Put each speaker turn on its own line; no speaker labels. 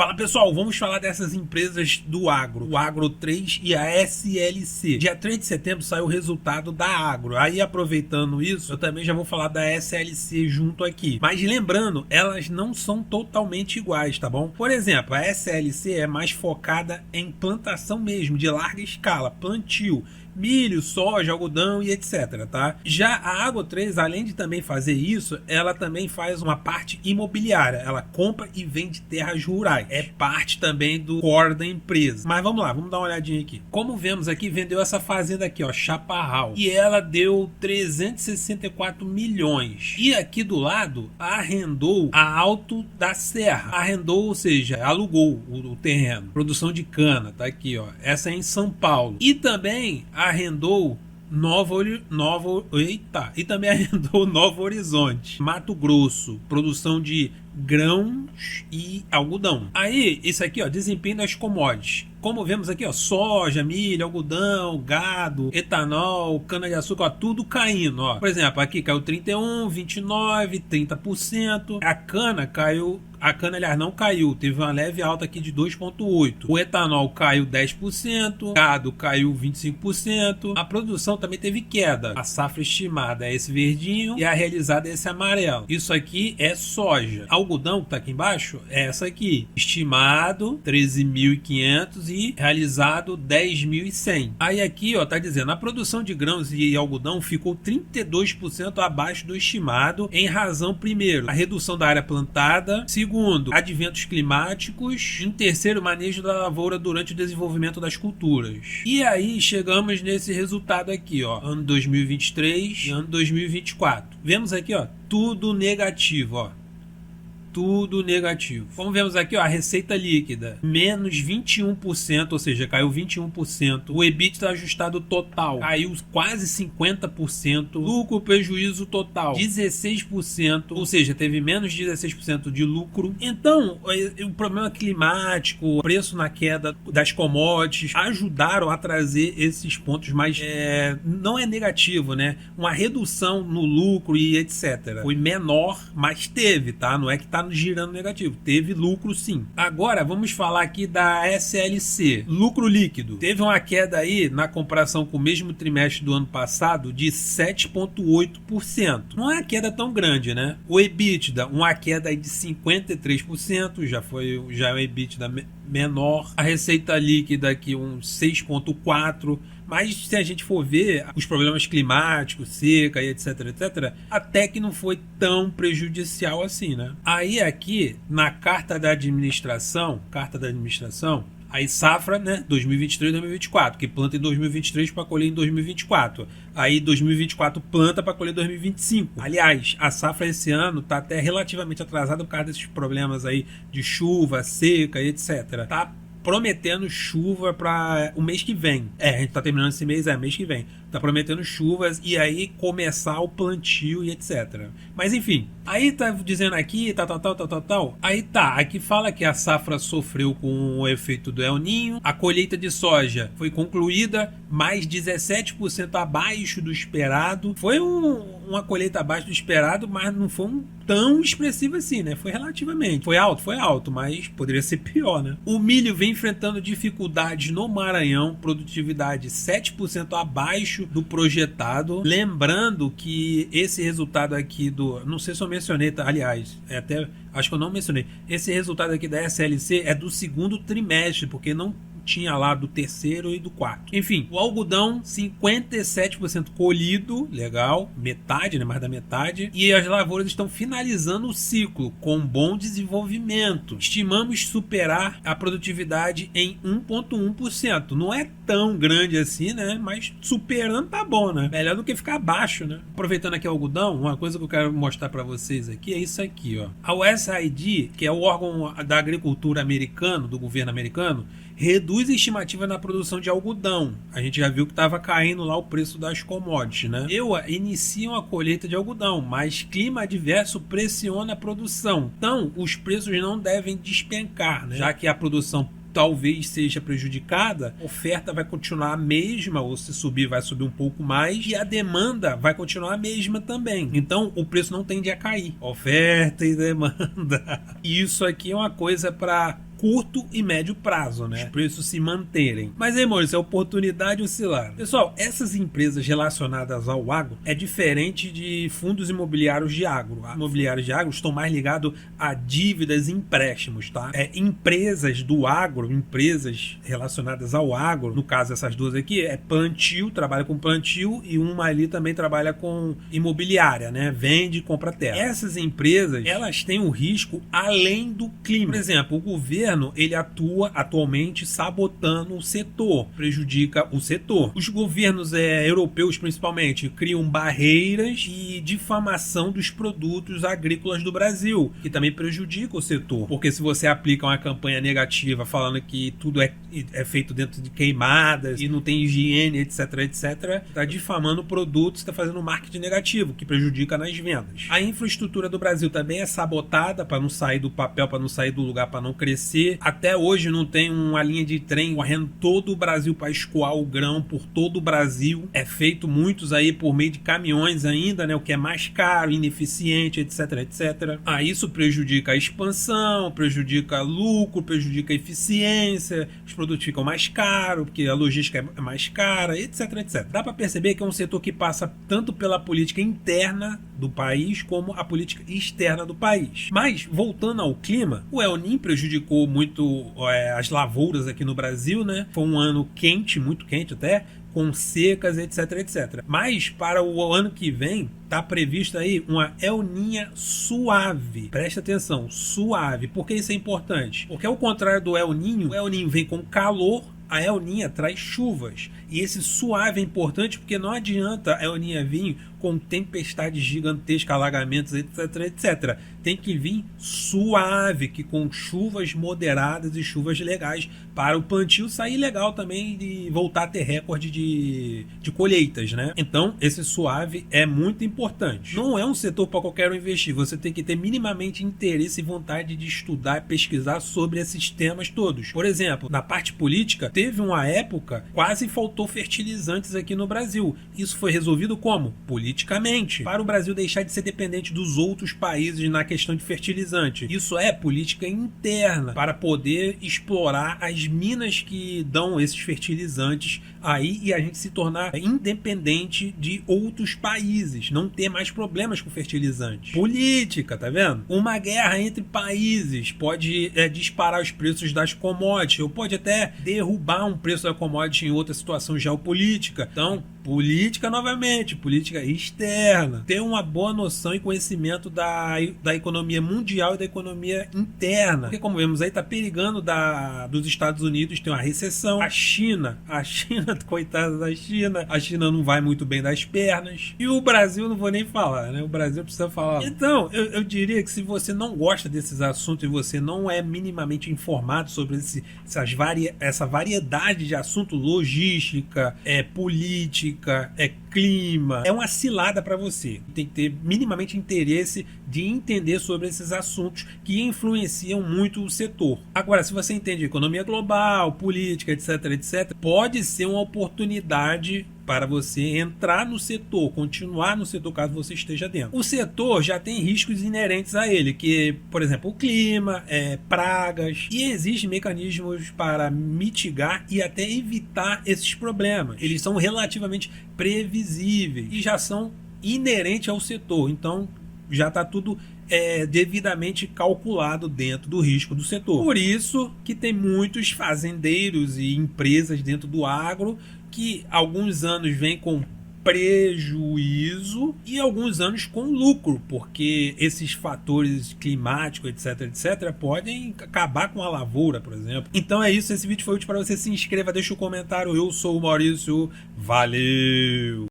Fala pessoal, vamos falar dessas empresas do agro, o Agro 3 e a SLC. Dia 3 de setembro saiu o resultado da Agro. Aí aproveitando isso, eu também já vou falar da SLC junto aqui. Mas lembrando, elas não são totalmente iguais, tá bom? Por exemplo, a SLC é mais focada em plantação mesmo, de larga escala, plantio. Milho, soja, algodão e etc, tá? Já a Agro 3, além de também fazer isso, ela também faz uma parte imobiliária. Ela compra e vende terras rurais. É parte também do core da empresa. Mas vamos lá, vamos dar uma olhadinha aqui. Como vemos aqui, vendeu essa fazenda aqui, ó, Chaparral. E ela deu 364 milhões. E aqui do lado, arrendou a Alto da Serra. Arrendou, ou seja, alugou o terreno. Produção de cana, tá aqui, ó. Essa é em São Paulo. E também arrendou e também arrendou Novo Horizonte, Mato Grosso, produção de grãos e algodão. Aí, isso aqui, ó, desempenho das commodities. Como vemos aqui, ó, soja, milho, algodão, gado, etanol, cana-de-açúcar, ó, tudo caindo, ó. Por exemplo, aqui caiu 31, 29, 30%. A cana caiu, aliás, não caiu, teve uma leve alta aqui de 2,8%. O etanol caiu 10%, gado caiu 25%. A produção também teve queda. A safra estimada é esse verdinho e a realizada é esse amarelo. Isso aqui é soja. Algodão que tá aqui embaixo é essa aqui. Estimado 13.500 e realizado 10.100. Aí aqui, ó, tá dizendo, a produção de grãos e algodão ficou 32% abaixo do estimado em razão, primeiro, a redução da área plantada, segundo, adventos climáticos, em terceiro, manejo da lavoura durante o desenvolvimento das culturas. E aí chegamos nesse resultado aqui, ó, ano 2023 e ano 2024. Vemos aqui, ó, tudo negativo, ó. Tudo negativo. Como vemos aqui, ó, a receita líquida, menos 21%, ou seja, caiu 21%. O EBITDA ajustado total caiu quase 50%. Lucro prejuízo total, 16%, ou seja, teve menos 16% de lucro. Então, o problema climático, o preço na queda das commodities, ajudaram a trazer esses pontos, mas não é negativo, né? Uma redução no lucro e etc. Foi menor, mas teve, tá? Não é que tá girando negativo, teve lucro sim. Agora vamos falar aqui da SLC, lucro líquido. Teve uma queda aí na comparação com o mesmo trimestre do ano passado de 7,8%. Não é uma queda tão grande, né? O EBITDA, uma queda aí de 53%, já é um EBITDA menor. A receita líquida aqui um 6,4%. Mas se a gente for ver os problemas climáticos, seca e etc, até que não foi tão prejudicial assim, né? Aí aqui, na carta da administração, aí safra, né, 2023 e 2024, que planta em 2023 para colher em 2024. Aí 2024 planta para colher em 2025. Aliás, a safra esse ano tá até relativamente atrasada por causa desses problemas aí de chuva, seca e etc. Tá prometendo chuva para o mês que vem. A gente tá terminando esse mês, mês que vem. Tá prometendo chuvas e aí começar o plantio e etc. Mas enfim, aí tá dizendo aqui, tal. Aí tá, aqui fala que a safra sofreu com o efeito do El Niño. A colheita de soja foi concluída, mais 17% abaixo do esperado. Foi uma colheita abaixo do esperado, mas não foi tão expressivo assim, né? Foi relativamente. Foi alto, mas poderia ser pior, né? O milho vem enfrentando dificuldades no Maranhão, produtividade 7% abaixo do projetado. Lembrando que esse resultado aqui não sei se eu mencionei, tá? Aliás, acho que eu não mencionei. Esse resultado aqui da SLC é do segundo trimestre, porque não tinha lá do terceiro e do quarto. Enfim, o algodão 57% colhido, legal, metade, né, mais da metade, e as lavouras estão finalizando o ciclo com bom desenvolvimento. Estimamos superar a produtividade em 1,1%. Não é tão grande assim, né, mas superando tá bom, né? Melhor do que ficar abaixo, né? Aproveitando aqui o algodão, uma coisa que eu quero mostrar para vocês aqui é isso aqui, ó. A USAID, que é o órgão da agricultura americano, do governo americano, reduz a estimativa na produção de algodão. A gente já viu que estava caindo lá o preço das commodities, né? Iniciam a colheita de algodão, mas clima adverso pressiona a produção. Então, os preços não devem despencar, né? Já que a produção talvez seja prejudicada, a oferta vai continuar a mesma, ou se subir, vai subir um pouco mais, e a demanda vai continuar a mesma também. Então, o preço não tende a cair. Oferta e demanda. Isso aqui é uma coisa para curto e médio prazo, né? Os preços se manterem. Mas aí, Maurício, é oportunidade oscilar. Pessoal, essas empresas relacionadas ao agro é diferente de fundos imobiliários de agro. Os imobiliários de agro estão mais ligados a dívidas e empréstimos, tá? Empresas do agro, empresas relacionadas ao agro, no caso essas duas aqui, é plantio, trabalha com plantio, e uma ali também trabalha com imobiliária, né? Vende e compra terra. Essas empresas, elas têm um risco além do clima. Por exemplo, o governo, ele atua atualmente sabotando o setor, prejudica o setor. Os governos europeus, principalmente, criam barreiras e difamação dos produtos agrícolas do Brasil, que também prejudica o setor, porque se você aplica uma campanha negativa falando que tudo é feito dentro de queimadas e não tem higiene, etc, etc, está difamando o produto, está fazendo marketing negativo, que prejudica nas vendas. A infraestrutura do Brasil também é sabotada para não sair do papel, para não sair do lugar, para não crescer. Até hoje não tem uma linha de trem correndo todo o Brasil para escoar o grão por todo o Brasil. É feito muitos aí por meio de caminhões ainda, né? O que é mais caro, ineficiente, etc, etc. Isso prejudica a expansão, prejudica lucro, prejudica a eficiência, os produtos ficam mais caros, porque a logística é mais cara, etc, etc. Dá para perceber que é um setor que passa tanto pela política interna do país como a política externa do país. Mas, voltando ao clima, o El Niño prejudicou muito as lavouras aqui no Brasil, né? Foi um ano quente, muito quente até, com secas, etc, etc. Mas, para o ano que vem, está previsto aí uma El Niño suave. Presta atenção, suave. Por que isso é importante? Porque ao contrário do El Niño, o El Niño vem com calor, a El Niño traz chuvas. E esse suave é importante porque não adianta a El Niño vir com tempestades gigantescas, alagamentos, etc, etc. Tem que vir suave, que com chuvas moderadas e chuvas legais, para o plantio sair legal também e voltar a ter recorde de colheitas, né? Então, esse suave é muito importante. Não é um setor para qualquer um investir, você tem que ter minimamente interesse e vontade de estudar e pesquisar sobre esses temas todos. Por exemplo, na parte política, teve uma época, quase faltou fertilizantes aqui no Brasil. Isso foi resolvido como? Politicamente, para o Brasil deixar de ser dependente dos outros países na questão de fertilizante. Isso é política interna, para poder explorar as minas que dão esses fertilizantes aí e a gente se tornar independente de outros países, não ter mais problemas com fertilizantes. Política, tá vendo? Uma guerra entre países pode disparar os preços das commodities, ou pode até derrubar um preço da commodity em outra situação geopolítica. Então, política novamente, política externa. Ter uma boa noção e conhecimento da economia mundial e da economia interna. Porque, como vemos aí, está perigando dos Estados Unidos ter uma recessão. A China, coitada da China, a China não vai muito bem das pernas. E o Brasil, não vou nem falar, né? O Brasil precisa falar. Então, eu diria que se você não gosta desses assuntos e você não é minimamente informado sobre essa variedade de assuntos, logística, política, clima, é uma cilada para você. Tem que ter minimamente interesse de entender sobre esses assuntos que influenciam muito o setor. Agora, se você entende economia global, política, etc, etc, pode ser uma oportunidade para você entrar no setor, continuar no setor caso você esteja dentro. O setor já tem riscos inerentes a ele, que, por exemplo, o clima, pragas, e existem mecanismos para mitigar e até evitar esses problemas. Eles são relativamente previsíveis e já são inerentes ao setor, então já está tudo devidamente calculado dentro do risco do setor. Por isso que tem muitos fazendeiros e empresas dentro do agro que alguns anos vêm com prejuízo e alguns anos com lucro, porque esses fatores climáticos, etc, etc, podem acabar com a lavoura, por exemplo. Então é isso, esse vídeo foi útil para você. Se inscreva, deixa um comentário. Eu sou o Maurício, valeu!